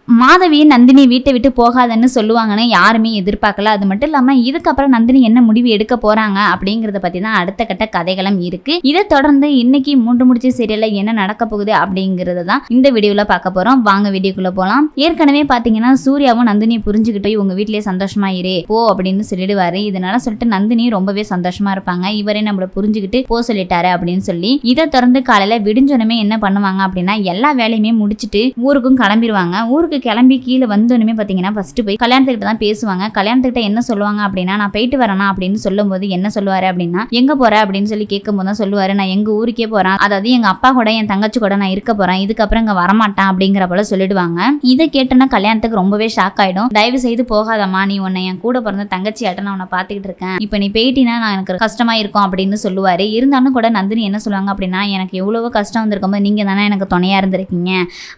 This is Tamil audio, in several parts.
மாதவி நந்தினி வீட்டை விட்டு போகாதன்னு சொல்லுவாங்கன்னு யாருமே எதிர்பார்க்கல. அது மட்டும் இல்லாம இதுக்கப்புறம் நந்தினி என்ன முடிவு எடுக்க போறாங்க அப்படிங்கறத பத்தி தான் அடுத்த கட்ட கதைகளும் இருக்கு. இதை தொடர்ந்து இன்னைக்கு 3 முடிச்சு சீரியல்ல என்ன நடக்க போகுது அப்படிங்கறத தான் இந்த வீடியோல பார்க்க போறோம். வாங்க வீடியோக்குள்ள போலாம். ஏற்கனவே பாத்தீங்கன்னா சூர்யாவும் நந்தினி புரிஞ்சுக்கிட்டு உங்க வீட்லயே சந்தோஷமா இரு போ அப்படின்னு சொல்லிடுவாரு. இதனால சொல்லிட்டு நந்தினி ரொம்பவே சந்தோஷமா இருப்பாங்க. இவரே நம்மள புரிஞ்சுக்கிட்டு போ சொல்லிட்டாரு அப்படின்னு சொல்லி. இதை தொடர்ந்து காலையில விடிஞ்சோனமே என்ன பண்ணுவாங்க அப்படின்னா எல்லா வேலையுமே முடிச்சுட்டு ஊருக்கும் கிளம்பிடுவாங்க. ஊருக்கு கிளம்பி கீழே வந்தோனுமே பாத்தீங்கன்னா ஃபர்ஸ்ட் போய் கல்யாணத்துக்கிட்ட தான் பேசுவாங்க. கல்யாணத்துக்கிட்ட என்ன சொல்லுவாங்க அப்படின்னா நான் போயிட்டு வரேனா அப்படின்னு சொல்லும் போது என்ன சொல்லுவாரு அப்படின்னா எங்க போற அப்படின்னு சொல்லி கேட்கும் போது தான் சொல்லுவாரு நான் எங்க ஊருக்கே போறேன், அதாவது எங்க அப்பா கூட என் தங்கச்சி கூட நான் இருக்க போறேன், இதுக்கப்புறம் இங்க வரமாட்டேன் அப்படிங்கிற போல சொல்லிடுவாங்க. இதை கேட்டோன்னா கல்யாணத்துக்கு ரொம்பவே ஷாக் ஆயிடும். தயவு செய்து போகாதம்மா, நீ உன்னை என் கூட பிறந்த தங்கச்சி ஆட்ட நான் உன்னை பாத்துக்கிட்டு இருக்கேன், இப்ப நீ போயிட்டினா நான் எனக்கு கஷ்டமா இருக்கும் அப்படின்னு சொல்லுவாரு. இருந்தாலும் கூட நந்தினி என்ன சொல்லுவாங்க அப்படின்னா எனக்கு எவ்வளவோ கஷ்டம் வந்திருக்கும் போது நீங்க தானே எனக்கு துணையா இருந்திருக்கீங்க,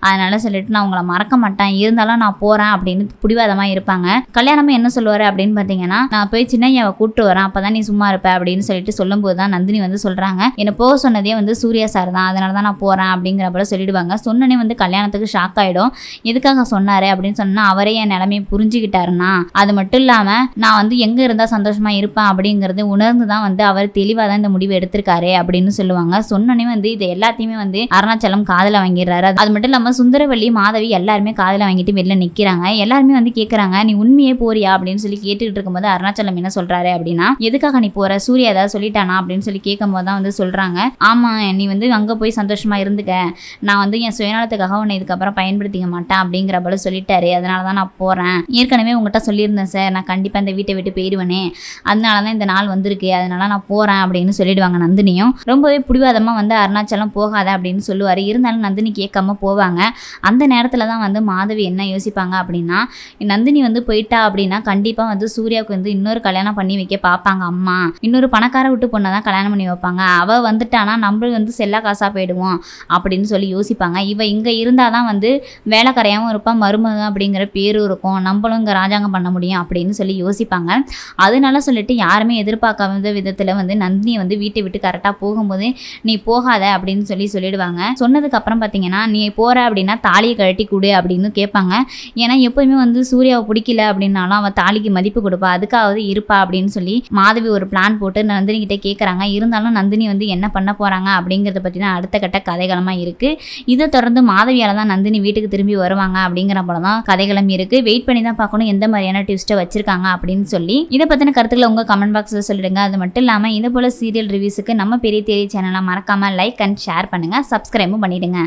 அதனால சொல்லிட்டு நான் உங்களை மறக்க மாட்டேன், இருந்தாலும் நான் போறேன் அப்படின்னு பிடிவாதமா இருப்பாங்க. கல்யாணமே என்ன சொல்லுவாரு அப்படின்னு பாத்தீங்கன்னா நான் போய் சின்னையாவை கூப்பிட்டு வரேன், அப்பதான் நீ சும்மா இருப்ப அப்படின்னு சொல்லிட்டு சொல்லும் போதுதான் நந்தினி வந்து சொல்றாங்க என்ன போக சொன்னதே வந்து சூர்யா சார் தான், அதனாலதான் நான் போறேன் அப்படிங்கிற போல சொல்லிடுவாங்க. சொன்னனே வந்து கல்யாணத்துக்கு ஷாக் ஆயிடும். எதுக்காக சொன்னாரு அப்படின்னு சொன்னா அவரே என் நிலைமையை புரிஞ்சுக்கிட்டாருன்னா, அது மட்டும் இல்லாம நான் வந்து எங்க இருந்தா சந்தோஷமா இருப்பேன் அப்படிங்கறது உணர்ந்துதான் வந்து அவர் தெளிவாதான் இந்த முடிவு எடுத்திருக்காரு அப்படின்னு சொல்லுவாங்க. சொன்னனே வந்து இது எல்லாத்தையுமே வந்து அருணாச்சலம் காதல வாங்கிடுறாரு. அது மட்டும் இல்லாம சுந்தரவள்ளி மாதவி எல்லாருமே காதல வாங்கிட்டு வெளில நிக்கிறாங்க. எல்லாருமே வந்து கேக்குறாங்க நீ உண்மையே போறியா அப்படின்னு சொல்லி கேட்டுட்டு இருக்கும்போது அருணாச்சலம் என்ன சொல்றாரு அப்படின்னா எதுக்காக நீ போற, சூர்யா ஏதாவது சொல்லிட்டானா அப்படின்னு சொல்லி கேட்கும் போதுதான் வந்து சொல்றாங்க ஆமா நீ வந்து அங்க போய் சந்தோஷமா இருந்துக்க, நான் வந்து என் சுயநலத்துக்காக உன்னை இதுக்கப்புறம் பயன்படுத்திக்க மாட்டேன் அப்படிங்கிற போல சொல்லிட்டாரு, அதனாலதான் நான் போறேன், ஏற்கனவே உங்ககிட்ட சொல்லியிருந்தேன் சார் நான் கண்டிப்பா இந்த வீட்டை விட்டு போயிடுவேனே, அதனாலதான் இந்த நாள் வந்திருக்கு, அதனால நான் போறேன் அப்படின்னு சொல்லிடுவாங்க. நந்தினியும் ரொம்பவே பிடிவாதமா வந்து அருணாச்சலம் போகாத அப்படின்னு சொல்லுவாரு. இருந்தாலும் நந்தினி கேட்காம போவாங்க. அந்த நேரத்துல தான் வந்து மாதவி என்ன யோசிப்பாங்க அப்படின்னா நந்தினி வந்து போயிட்டா அப்படின்னா கண்டிப்பா வந்து சூர்யாவுக்கு வந்து இன்னொரு கல்யாணம் பண்ணி வைக்க பார்ப்பாங்க அம்மா, இன்னொரு பணக்கார விட்டு பொண்ணை தான் கல்யாணம் பண்ணி வைப்பாங்க, அவ வந்துட்டானா நம்ம வந்து செல்லா காசா போயிடுவோம் அப்படின்னு சொல்லி யோசிப்பாங்க. இவ இங்க இருந்தாதான் வந்து வேலைக்காரையாவும் இருப்பான், மருமக அப்படிங்கிற பேரும் இருக்கும், நம்மளும் இங்க ராஜாங்கம் பண்ண முடியும் அப்படின்னு சொல்லி யோசிப்பாங்க. அதனால சொல்லிட்டு யாருமே எதிர்பார்க்காத விதத்துல வந்து நந்தினி வந்து வீட்டை விட்டு கரெக்டா போகும்போது நீ போகாத அப்படின்னு சொல்லிடுவாங்க. சொன்னதுக்கு அப்புறம் பாத்தீங்கன்னா நீ போற அப்படின்னா தாலியை கழட்டி கொடு அப்படின்னு கேட்பாங்க. ஏன்னா எப்பவுமே வந்து சூர்யாவை பிடிக்கல அப்படின்னாலும் அவன் தாலிக்கு மதிப்பு கொடுப்பா, அதுக்காவது இருப்பா அப்படின்னு சொல்லி மாதவி ஒரு பிளான் போட்டு நந்தினி கிட்ட கேட்கறாங்க. இருந்தாலும் நந்தினி வந்து என்ன பண்ண போறாங்க அப்படிங்கறத பத்தி தான் அடுத்த கட்ட கதைகளமா இருக்கு. இதை தொடர்ந்து மாதவியால தான் நந்தினி வீட்டுக்கு திரும்பி வருவாங்க அப்படிங்கிற போலதான் கதைகளும் இருக்கு. வெயிட் பண்ணி தான் பார்க்கணும் எந்த மாதிரியான ட்விஸ்ட்டை வச்சிருக்காங்க அப்படின்னு சொல்லி. இதை பத்தின கருத்துக்களை உங்க கமெண்ட் பாக்ஸ்ல சொல்லிடுங்க. அது மட்டும் இல்லாம இது போல சீரியல் ரிவ்யூஸுக்கு நம்ம பெரிய சேனலை மறக்காம லைக் அண்ட் ஷேர் பண்ணுங்க, சப்ஸ்கிரைபும் பண்ணிடுங்க.